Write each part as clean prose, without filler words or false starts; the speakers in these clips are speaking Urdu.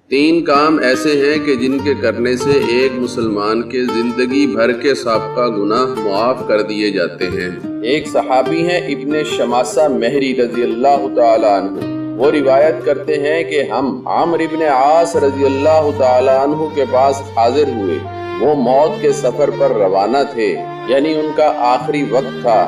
تین کام ایسے ہیں کہ جن کے کرنے سے ایک مسلمان کے زندگی بھر کے سابقہ گناہ معاف کر دیے جاتے ہیں۔ ایک صحابی ہیں ابن شماسہ مہری رضی اللہ تعالیٰ عنہ، وہ روایت کرتے ہیں کہ ہم عمرو ابن عاص رضی اللہ تعالیٰ عنہ کے پاس حاضر ہوئے۔ وہ موت کے سفر پر روانہ تھے، یعنی ان کا آخری وقت تھا۔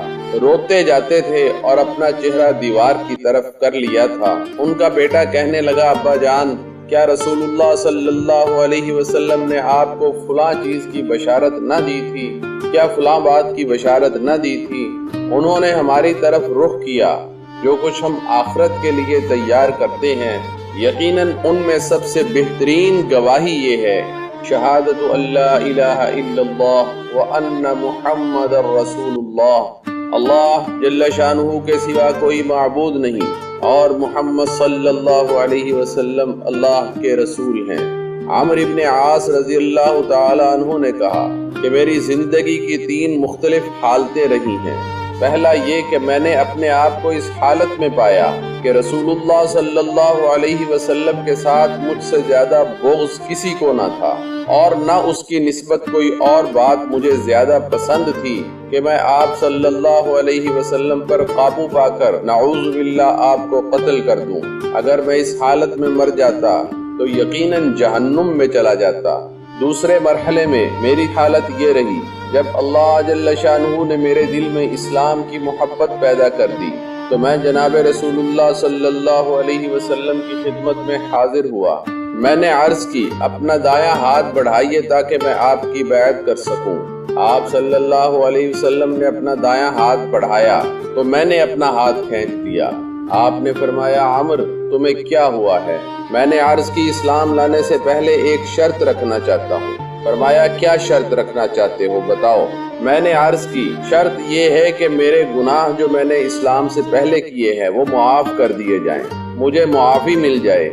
روتے جاتے تھے اور اپنا چہرہ دیوار کی طرف کر لیا تھا۔ ان کا بیٹا کہنے لگا، ابا جان، کیا رسول اللہ صلی اللہ علیہ وسلم نے آپ کو فلاں چیز کی بشارت نہ دی تھی؟ کیا فلاں بات کی بشارت نہ دی تھی؟ انہوں نے ہماری طرف رخ کیا۔ جو کچھ ہم آخرت کے لیے تیار کرتے ہیں، یقیناً ان میں سب سے بہترین گواہی یہ ہے، شہادت اللہ الہ الا اللہ وان محمد رسول اللہ۔ اللہ جل شانہ کے سوا کوئی معبود نہیں اور محمد صلی اللہ علیہ وسلم اللہ کے رسول ہیں۔ عمرو ابن عاص رضی اللہ تعالی عنہ نے کہا کہ میری زندگی کی تین مختلف حالتیں رہی ہیں۔ پہلا یہ کہ میں نے اپنے آپ کو اس حالت میں پایا کہ رسول اللہ صلی اللہ علیہ وسلم کے ساتھ مجھ سے زیادہ بغض کسی کو نہ تھا، اور نہ اس کی نسبت کوئی اور بات مجھے زیادہ پسند تھی کہ میں آپ صلی اللہ علیہ وسلم پر قابو پا کر نعوذ باللہ آپ کو قتل کر دوں۔ اگر میں اس حالت میں مر جاتا تو یقیناً جہنم میں چلا جاتا۔ دوسرے مرحلے میں میری حالت یہ رہی، جب اللہ جل شانہ نے میرے دل میں اسلام کی محبت پیدا کر دی تو میں جناب رسول اللہ صلی اللہ علیہ وسلم کی خدمت میں حاضر ہوا۔ میں نے عرض کی، اپنا دایاں ہاتھ بڑھائیے تاکہ میں آپ کی بیعت کر سکوں۔ آپ صلی اللہ علیہ وسلم نے اپنا دایاں ہاتھ بڑھایا تو میں نے اپنا ہاتھ کھینچ دیا۔ آپ نے فرمایا، عمرو، تمہیں کیا ہوا ہے؟ میں نے عرض کی، اسلام لانے سے پہلے ایک شرط رکھنا چاہتا ہوں۔ فرمایا، کیا شرط رکھنا چاہتے ہو، بتاؤ۔ میں نے عرض کی، شرط یہ ہے کہ میرے گناہ جو میں نے اسلام سے پہلے کیے ہیں وہ معاف کر دیے جائیں، مجھے معافی مل جائے۔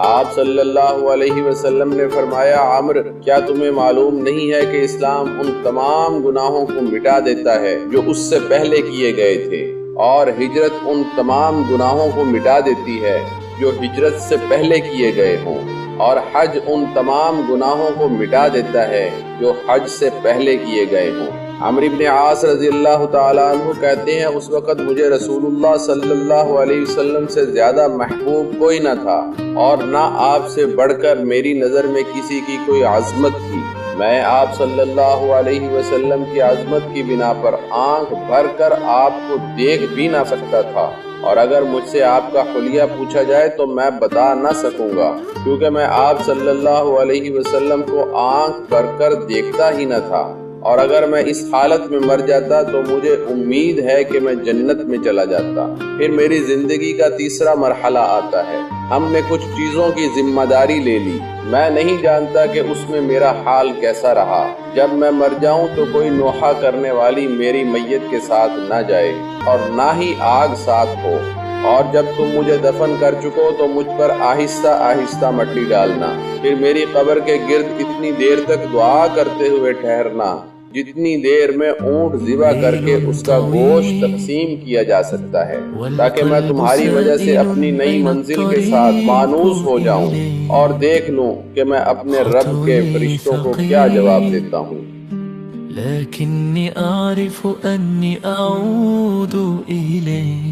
آپ صلی اللہ علیہ وسلم نے فرمایا، عمرو، کیا تمہیں معلوم نہیں ہے کہ اسلام ان تمام گناہوں کو مٹا دیتا ہے جو اس سے پہلے کیے گئے تھے، اور ہجرت ان تمام گناہوں کو مٹا دیتی ہے جو ہجرت سے پہلے کیے گئے ہوں، اور حج ان تمام گناہوں کو مٹا دیتا ہے جو حج سے پہلے کیے گئے ہوں۔ عمرو بن عاص رضی اللہ تعالیٰ عنہ کہتے ہیں، اس وقت مجھے رسول اللہ صلی اللہ علیہ وسلم سے زیادہ محبوب کوئی نہ تھا، اور نہ آپ سے بڑھ کر میری نظر میں کسی کی کوئی عظمت تھی۔ میں آپ صلی اللہ علیہ وسلم کی عظمت کی بنا پر آنکھ بھر کر آپ کو دیکھ بھی نہ سکتا تھا، اور اگر مجھ سے آپ کا حلیہ پوچھا جائے تو میں بتا نہ سکوں گا، کیونکہ میں آپ صلی اللہ علیہ وسلم کو آنکھ بھر کر دیکھتا ہی نہ تھا، اور اگر میں اس حالت میں مر جاتا تو مجھے امید ہے کہ میں جنت میں چلا جاتا۔ پھر میری زندگی کا تیسرا مرحلہ آتا ہے۔ ہم نے کچھ چیزوں کی ذمہ داری لے لی، میں نہیں جانتا کہ اس میں میرا حال کیسا رہا۔ جب میں مر جاؤں تو کوئی نوحہ کرنے والی میری میت کے ساتھ نہ جائے، اور نہ ہی آگ ساتھ ہو، اور جب تم مجھے دفن کر چکو تو مجھ پر آہستہ آہستہ مٹی ڈالنا، پھر میری قبر کے گرد اتنی دیر تک دعا کرتے ہوئے ٹھہرنا جتنی دیر میں اونٹ ذبح کر کے اس کا گوشت تقسیم کیا جا سکتا ہے، تاکہ میں تمہاری وجہ سے اپنی نئی منزل کے ساتھ مانوس ہو جاؤں اور دیکھ لوں کہ میں اپنے رب کے فرشتوں کو کیا جواب دیتا ہوں۔ لیکنی اعرف انی اعود الیہ